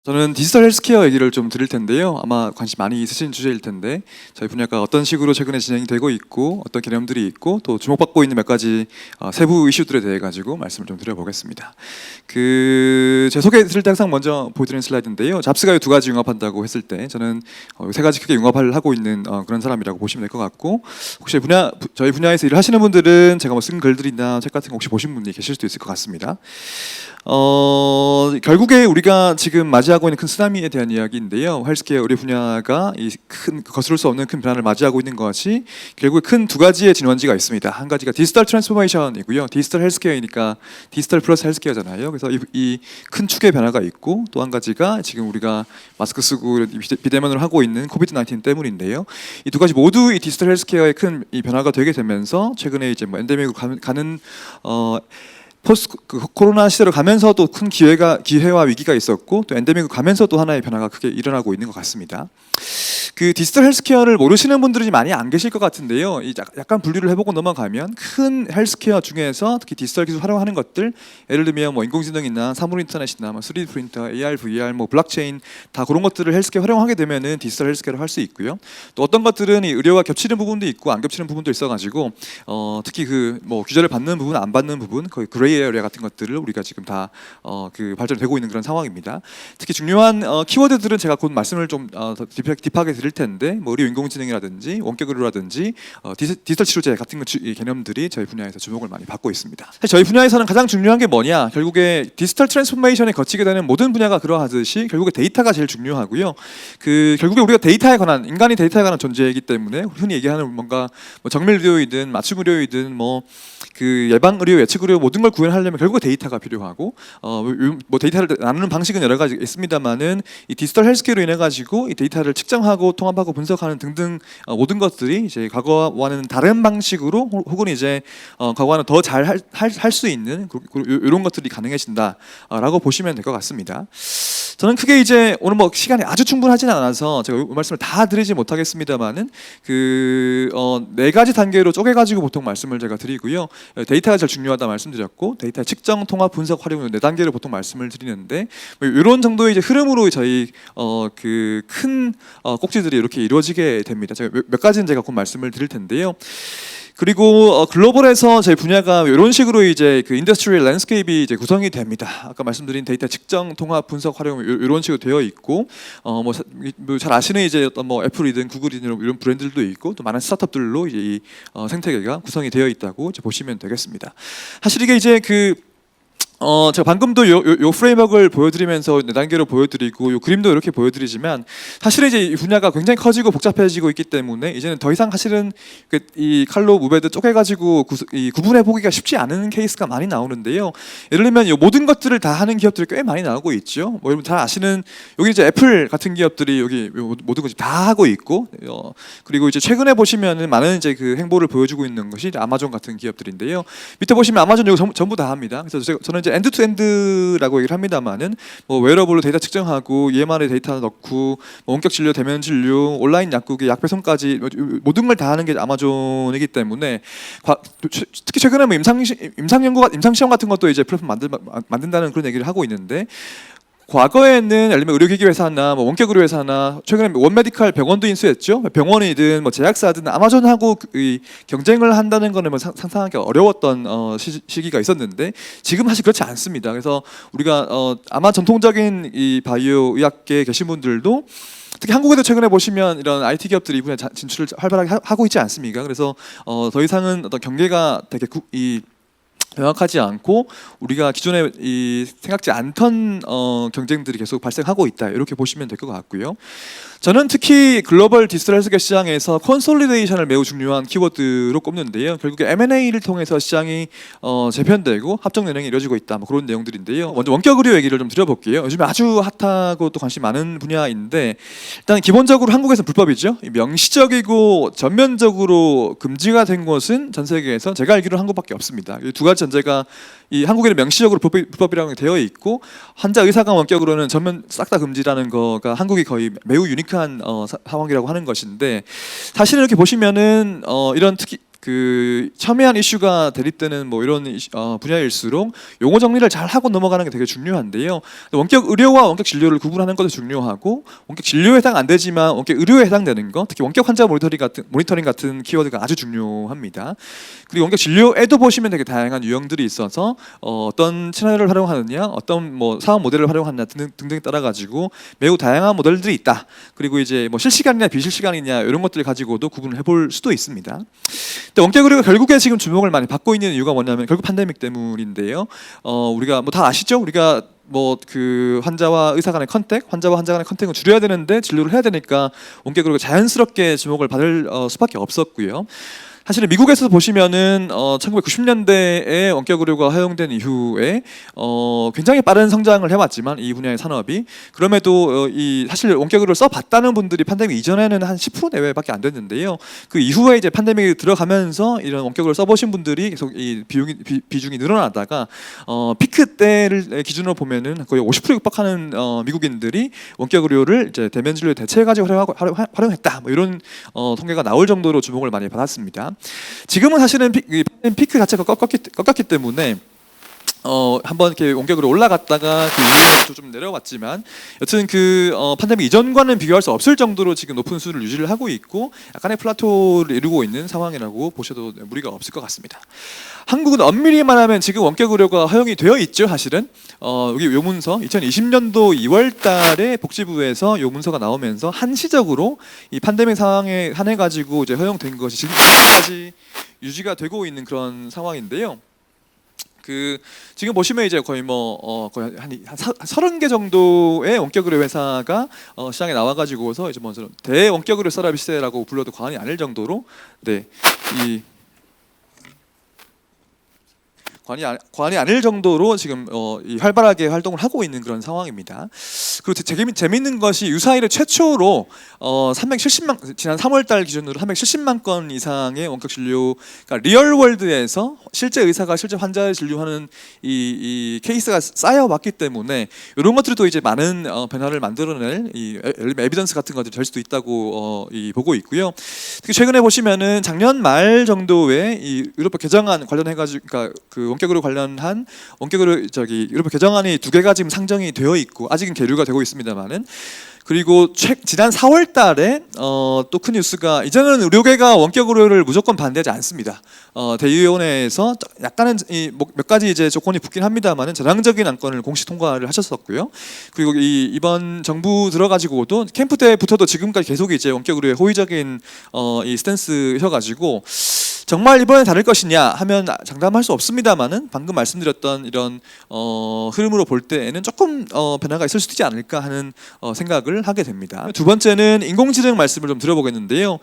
저는 디지털 헬스케어 얘기를 좀 드릴 텐데요. 아마 관심 많이 있으신 주제일 텐데 저희 분야가 어떤 식으로 최근에 진행이 되고 있고 어떤 개념들이 있고 또 주목받고 있는 몇 가지 세부 이슈들에 대해 가지고 말씀을 좀 드려보겠습니다. 제 소개 드릴 때 항상 먼저 보여드리는 슬라이드인데요. 잡스가 두 가지 융합한다고 했을 때 저는 세 가지 크게 융합을 하고 있는 그런 사람이라고 보시면 될 것 같고, 혹시 저희 분야에서 일을 하시는 분들은 제가 쓴 글들이나 책 같은 거 혹시 보신 분이 계실 수도 있을 것 같습니다. 결국에 우리가 지금 맞이하고 있는 큰 쓰나미에 대한 이야기인데요. 헬스케어 의료 분야가 거스를 수 없는 큰 변화를 맞이하고 있는 것이 결국에 큰 두 가지의 진원지가 있습니다. 한 가지가 디지털 트랜스포메이션이고요. 디지털 헬스케어이니까 디지털 플러스 헬스케어잖아요. 그래서 이 큰 축의 변화가 있고, 또 한 가지가 지금 우리가 마스크 쓰고 비대면으로 하고 있는 코비드 19 때문인데요. 이 두 가지 모두 이 디지털 헬스케어의 큰 이 변화가 되게 되면서 최근에 이제 엔데믹으로 가는 코로나 시대로 가면서도 큰 기회와 위기가 있었고, 또 엔데믹으로 가면서도 하나의 변화가 크게 일어나고 있는 것 같습니다. 디지털 헬스케어를 모르시는 분들이 많이 안 계실 것 같은데요. 약간 분류를 해보고 넘어가면 큰 헬스케어 중에서 특히 디지털 기술 활용하는 것들, 예를 들면 인공지능이나 사물 인터넷이나 3D 프린터, AR, VR, 블록체인 다 그런 것들을 헬스케어 활용하게 되면은 디지털 헬스케어를 할 수 있고요. 또 어떤 것들은 이 의료와 겹치는 부분도 있고 안 겹치는 부분도 있어가지고 특히 규제를 받는 부분, 안 받는 부분, 거의 그레이 에어리아 같은 것들을 우리가 지금 다 발전되고 있는 그런 상황입니다. 특히 중요한 키워드들은 제가 곧 말씀을 좀 더 딥하게 드릴 텐데, 의료 인공지능이라든지 원격 의료라든지 디지털 치료제 같은 개념들이 저희 분야에서 주목을 많이 받고 있습니다. 사실 저희 분야에서는 가장 중요한 게 뭐냐, 결국에 디지털 트랜스포메이션에 거치게 되는 모든 분야가 그러하듯이 결국에 데이터가 제일 중요하고요. 결국에 우리가 인간이 데이터에 관한 존재이기 때문에 흔히 얘기하는 뭔가 정밀 의료이든 맞춤 의료이든 예방 의료, 예측 의료 모든 걸 구현하려면 결국에 데이터가 필요하고, 데이터를 나누는 방식은 여러 가지 있습니다만은 이 디지털 헬스케어로 인해 가지고 이 데이터를 측정하고 통합하고 분석하는 등등 모든 것들이 이제 과거와는 다른 방식으로 혹은 이제 과거와는 더 잘 할 수 있는 이런 것들이 가능해진다라고 보시면 될 것 같습니다. 저는 크게 이제 오늘 시간이 아주 충분하지는 않아서 제가 이 말씀을 다 드리지 못하겠습니다만은 네 가지 단계로 쪼개가지고 보통 말씀을 제가 드리고요. 데이터가 제일 중요하다 말씀드렸고, 데이터 측정, 통합, 분석, 활용 네 단계로 보통 말씀을 드리는데, 이런 정도의 이제 흐름으로 저희 큰 꼭지들이 이렇게 이루어지게 됩니다. 제가 몇 가지는 제가 곧 말씀을 드릴 텐데요. 그리고 글로벌에서 저희 분야가 이런 식으로 이제 인더스트리얼 랜드스케이프이 이제 구성이 됩니다. 아까 말씀드린 데이터 측정, 통합, 분석, 활용 이런 식으로 되어 있고, 잘 아시는 이제 어떤 애플이든 구글이든 이런 브랜드들도 있고, 또 많은 스타트업들로 이제 이 생태계가 구성이 되어 있다고 이제 보시면 되겠습니다. 사실 이게 이제 제가 방금도 요 프레임워크를 보여드리면서 네 단계로 보여드리고 요 그림도 이렇게 보여드리지만, 사실은 이제 이 분야가 굉장히 커지고 복잡해지고 있기 때문에 이제는 더 이상 사실은 이 칼로 무베드 쪼개가지고 구분해 보기가 쉽지 않은 케이스가 많이 나오는데요. 예를 들면 이 모든 것들을 다 하는 기업들이 꽤 많이 나오고 있죠. 여러분 잘 아시는 여기 이제 애플 같은 기업들이 여기 모든 것을 다 하고 있고, 그리고 이제 최근에 보시면은 많은 이제 행보를 보여주고 있는 것이 아마존 같은 기업들인데요. 밑에 보시면 아마존 여기 전부 다 합니다. 그래서 저는 이제 엔드투엔드라고 얘기를 합니다만은 웨어러블로 데이터 측정하고 EMR에 데이터 넣고 원격 진료, 대면 진료, 온라인 약국의 약 배송까지 모든 걸 다 하는 게 아마존이기 때문에, 특히 최근에 임상 시험 같은 것도 이제 플랫폼 만든다는 그런 얘기를 하고 있는데, 과거에는 예를 들면 의료기기 회사나 원격 의료 회사나 최근에 원메디칼 병원도 인수했죠. 병원이든 제약사든 아마존하고 경쟁을 한다는 거는 상상하기 어려웠던 시기가 있었는데, 지금 사실 그렇지 않습니다. 그래서 우리가 아마 전통적인 이 바이오 의학계에 계신 분들도 특히 한국에도 최근에 보시면 이런 IT 기업들이 이 분야에 진출을 활발하게 하고 있지 않습니까? 그래서 더 이상은 어떤 경계가 되게 명확하지 않고 우리가 기존에 생각지 않던 경쟁들이 계속 발생하고 있다, 이렇게 보시면 될 것 같고요. 저는 특히 글로벌 디지털 헬스케어 시장에서 컨솔리데이션을 매우 중요한 키워드로 꼽는데요. 결국에 M&A를 통해서 시장이 재편되고 합종 연행이 이루어지고 있다, 그런 내용들인데요. 먼저 원격 의료 얘기를 좀 드려볼게요. 요즘에 아주 핫하고 또 관심 많은 분야인데, 일단 기본적으로 한국에서 불법이죠. 명시적이고 전면적으로 금지가 된 곳은 전 세계에서 제가 알기로 한국밖에 없습니다. 이 두 가지 전제가 이 한국에는 명시적으로 불법이라고 되어 있고, 환자 의사가 원격으로는 전면 싹 다 금지라는 거가 한국이 거의 매우 유니크한 상황이라고 하는 것인데, 사실은 이렇게 보시면은 이런 특히 그 첨예한 이슈가 대립되는 뭐 이런 분야일수록 용어 정리를 잘 하고 넘어가는 게 되게 중요한데요. 원격 의료와 원격 진료를 구분하는 것도 중요하고, 원격 진료에 해당 안 되지만 원격 의료에 해당되는 거, 특히 원격 환자 모니터링 같은 키워드가 아주 중요합니다. 그리고 원격 진료에도 보시면 되게 다양한 유형들이 있어서 어떤 채널을 활용하느냐, 어떤 뭐 사업 모델을 활용하느냐 등등에 따라 가지고 매우 다양한 모델들이 있다. 그리고 이제 뭐 실시간이냐 비실시간이냐 이런 것들을 가지고도 구분을 해볼 수도 있습니다. 원격 의료가 결국에 지금 주목을 많이 받고 있는 이유가 뭐냐면 결국 팬데믹 때문인데요. 우리가 뭐 다 아시죠? 우리가 뭐 그 환자와 의사 간의 컨택, 환자와 환자 간의 컨택을 줄여야 되는데 진료를 해야 되니까 원격 의료가 자연스럽게 주목을 받을 수밖에 없었고요. 사실은 미국에서 보시면은 1990년대에 원격 의료가 허용된 이후에 굉장히 빠른 성장을 해왔지만 이 분야의 산업이, 그럼에도 이 사실 원격 의료를 써봤다는 분들이 팬데믹 이전에는 한 10% 내외밖에 안 됐는데요. 그 이후에 이제 팬데믹이 들어가면서 이런 원격 의료를 써보신 분들이 계속 이 비중이 늘어나다가 피크 때를 기준으로 보면은 거의 50% 육박하는 미국인들이 원격 의료를 이제 대면 진료에 대체해가지고 활용했다. 뭐 이런 통계가 나올 정도로 주목을 많이 받았습니다. 지금은 사실은 피크 자체가 꺾였기 때문에 한번 이렇게 원격으로 올라갔다가 그 이후에 좀 내려왔지만, 여튼 그 팬데믹 이전과는 비교할 수 없을 정도로 지금 높은 수를 유지를 하고 있고 약간의 플라토를 이루고 있는 상황이라고 보셔도 무리가 없을 것 같습니다. 한국은 엄밀히 말하면 지금 원격 의료가 허용이 되어 있죠. 사실은 여기 요문서 2020년도 2월달에 복지부에서 요문서가 나오면서 한시적으로 이 팬데믹 상황에 한해 가지고 이제 허용된 것이 지금까지 유지가 되고 있는 그런 상황인데요. 그 지금 보시면 이제 거의 거의 한 30개 정도의 원격 의료 회사가 시장에 나와가지고서 이제 먼저 대원격 의료 서비스라고 불러도 과언이 아닐 정도로 이 관이 아닐 정도로 지금 활발하게 활동을 하고 있는 그런 상황입니다. 그리고 재미있는 것이 유사일에 최초로 370만, 지난 3월달 기준으로 370만 건 이상의 원격 진료, 그러니까 리얼월드에서 실제 의사가 실제 환자를 진료하는 이 케이스가 쌓여왔기 때문에 이런 것들도 이제 많은 변화를 만들어낼 이 에비던스 같은 것들이 될 수도 있다고 보고 있고요. 특히 최근에 보시면은 작년 말 정도에 이 의료법 개정안 관련해가지고, 그러니까 그 원격으로 관련한 원격으로 의료법 개정안이 2개가 지금 상정이 되어 있고 아직은 계류가 되고 있습니다만은, 그리고 지난 4월달에 또 큰 뉴스가, 이제는 의료계가 원격 의료를 무조건 반대하지 않습니다. 대의원회에서 약간은 몇 가지 이제 조건이 붙긴 합니다만은 전향적인 안건을 공식 통과를 하셨었고요. 그리고 이번 정부 들어가지고도 캠프 때부터도 지금까지 계속 이제 원격 의료의 호의적인 이 스탠스셔가지고, 정말 이번에 다를 것이냐 하면 장담할 수 없습니다만은 방금 말씀드렸던 이런 흐름으로 볼 때에는 조금 변화가 있을 수도 있지 않을까 하는 생각을 하게 됩니다. 두 번째는 인공지능 말씀을 좀 드려보겠는데요.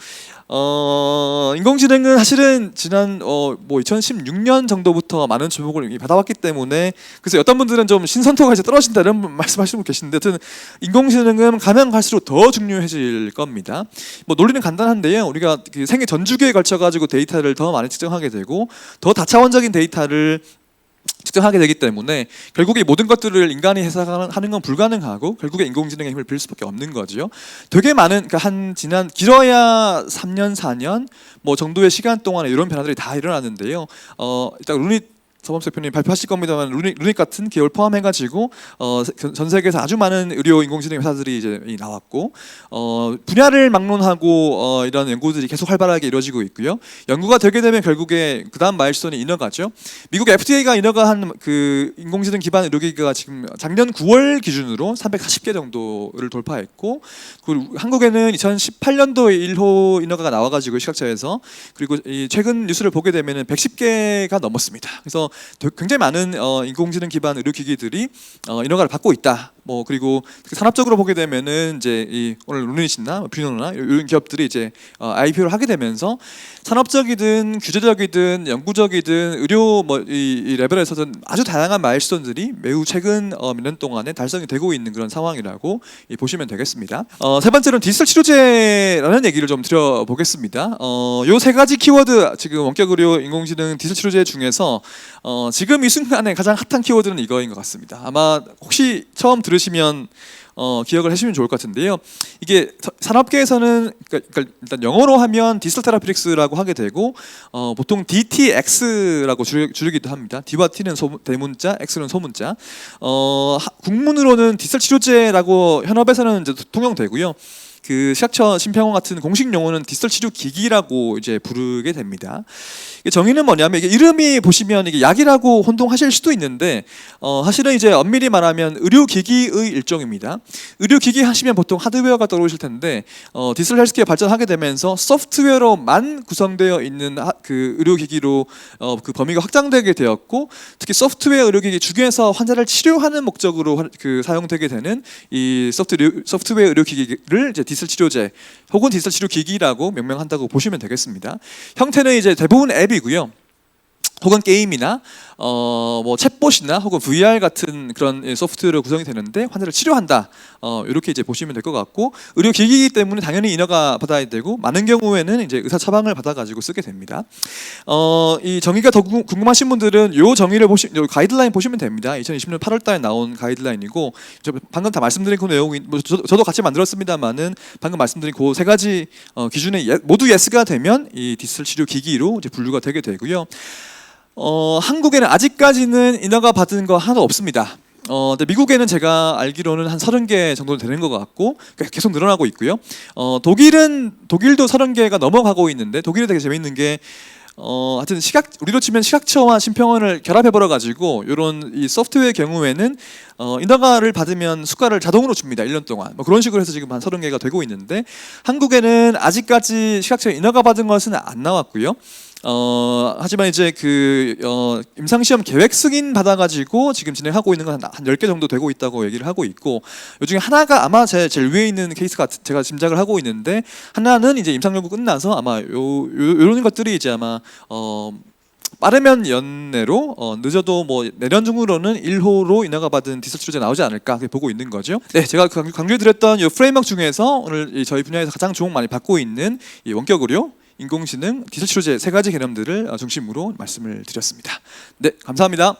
인공지능은 사실은 지난 뭐 2016년 정도부터 많은 주목을 받아왔기 때문에, 그래서 어떤 분들은 좀 신선도가 이제 떨어진다 이런 말씀하시는 분 계신데, 하여튼 인공지능은 가면 갈수록 더 중요해질 겁니다. 뭐 논리는 간단한데요. 우리가 그 생애 전 주기에 걸쳐 가지고 데이터를 더 많이 측정하게 되고 더 다차원적인 데이터를 측정하게 되기 때문에 결국에 이 모든 것들을 인간이 해석하는 건 불가능하고 결국에 인공지능의 힘을 빌 수밖에 없는 거죠. 되게 많은, 그러니까 지난 길어야 3년 4년 뭐 정도의 시간 동안에 이런 변화들이 다 일어났는데요. 일단 루닛 서범수 대표님 발표하실 겁니다만, 루닛 같은 기업을 포함해가지고 전 세계에서 아주 많은 의료 인공지능 회사들이 이제 나왔고, 분야를 막론하고 이런 연구들이 계속 활발하게 이루어지고 있고요. 연구가 되게 되면 결국에 그 다음 마일스톤이 인허가죠. 미국 FDA가 인허가한 그 인공지능 기반 의료기기가 지금 작년 9월 기준으로 340개 정도를 돌파했고, 그리고 한국에는 2018년도에 1호 인허가가 나와가지고 시각처에서, 그리고 이 최근 뉴스를 보게 되면은 110개가 넘었습니다. 그래서 굉장히 많은 인공지능 기반 의료기기들이 인허가를 받고 있다. 뭐 그리고 산업적으로 보게 되면은 이제 오늘 루닛이나 뷰노나 이런 기업들이 이제 IPO를 하게 되면서 산업적이든 규제적이든 영구적이든 의료 이 레벨에서는 아주 다양한 마일스톤들이 매우 최근 몇 년 동안에 달성이 되고 있는 그런 상황이라고 보시면 되겠습니다. 세 번째로는 디지털 치료제라는 얘기를 좀 드려보겠습니다. 요 세 가지 키워드, 지금 원격 의료, 인공지능, 디지털 치료제 중에서 지금 이 순간에 가장 핫한 키워드는 이거인 것 같습니다. 아마 혹시 처음 들으시면 기억을 하시면 좋을 것 같은데요. 이게 산업계에서는 그러니까 일단 영어로 하면 디지털 테라피릭스라고 하게 되고 보통 DTX라고 줄이기도 합니다. D와 T는 대문자, X는 소문자. 국문으로는 디지털 치료제라고 현업에서는 이제 통용되고요. 그 식약처 심평원 같은 공식 용어는 디지털 치료 기기라고 이제 부르게 됩니다. 정의는 뭐냐면 이게 이름이 보시면 이게 약이라고 혼동하실 수도 있는데 사실은 이제 엄밀히 말하면 의료기기의 일종입니다. 의료기기 하시면 보통 하드웨어가 떠오르실 텐데 디지털 헬스케어 발전하게 되면서 소프트웨어로만 구성되어 있는 그 의료기기로 그 범위가 확장되게 되었고 특히 소프트웨어 의료기기 중에서 환자를 치료하는 목적으로 그 사용되게 되는 이 소프트웨어 의료기기를 이제 디지털 치료제 혹은 디지털 치료기기라고 명명한다고 보시면 되겠습니다. 형태는 이제 대부분 앱이고요. 혹은 게임이나 뭐 챗봇이나 혹은 VR 같은 그런 소프트웨어로 구성이 되는데 환자를 치료한다. 이렇게 이제 보시면 될 것 같고 의료기기이기 때문에 당연히 인허가 받아야 되고 많은 경우에는 이제 의사 처방을 받아가지고 쓰게 됩니다. 이 정의가 더 궁금하신 분들은 요 정의를 요 가이드라인 보시면 됩니다. 2020년 8월달에 나온 가이드라인이고 방금 다 말씀드린 그 내용이 뭐 저도 같이 만들었습니다만은 방금 말씀드린 그 세 가지 기준에 모두 예스가 되면 이 디지털 치료 기기로 이제 분류가 되게 되고요. 한국에는 아직까지는 인허가 받은 거 하나도 없습니다. 근데 미국에는 제가 알기로는 한 30개 정도 되는 것 같고 계속 늘어나고 있고요. 독일도 30개가 넘어가고 있는데 독일이 되게 재밌는 게 하여튼 우리로 치면 식약처와 심평원을 결합해 버려 가지고 이런 이 소프트웨어의 경우에는 인허가를 받으면 수가를 자동으로 줍니다. 1년 동안. 뭐 그런 식으로 해서 지금 한 30개가 되고 있는데 한국에는 아직까지 식약처 인허가 받은 것은 안 나왔고요. 하지만 이제 그 임상시험 계획 승인 받아가지고 지금 진행하고 있는 건 한 10개 정도 되고 있다고 얘기를 하고 있고 요 중에 하나가 아마 제일 위에 있는 케이스가 제가 짐작을 하고 있는데 하나는 이제 임상 연구 끝나서 아마 요런 것들이 이제 아마 빠르면 연내로 늦어도 뭐 내년 중으로는 1호로 인허가 받은 디지털 치료제 나오지 않을까 그렇게 보고 있는 거죠. 네, 제가 강조해드렸던 이 프레임워크 중에서 오늘 저희 분야에서 가장 주목 많이 받고 있는 이 원격 의료 인공지능, 디지털 치료제 세 가지 개념들을 중심으로 말씀을 드렸습니다. 네, 감사합니다.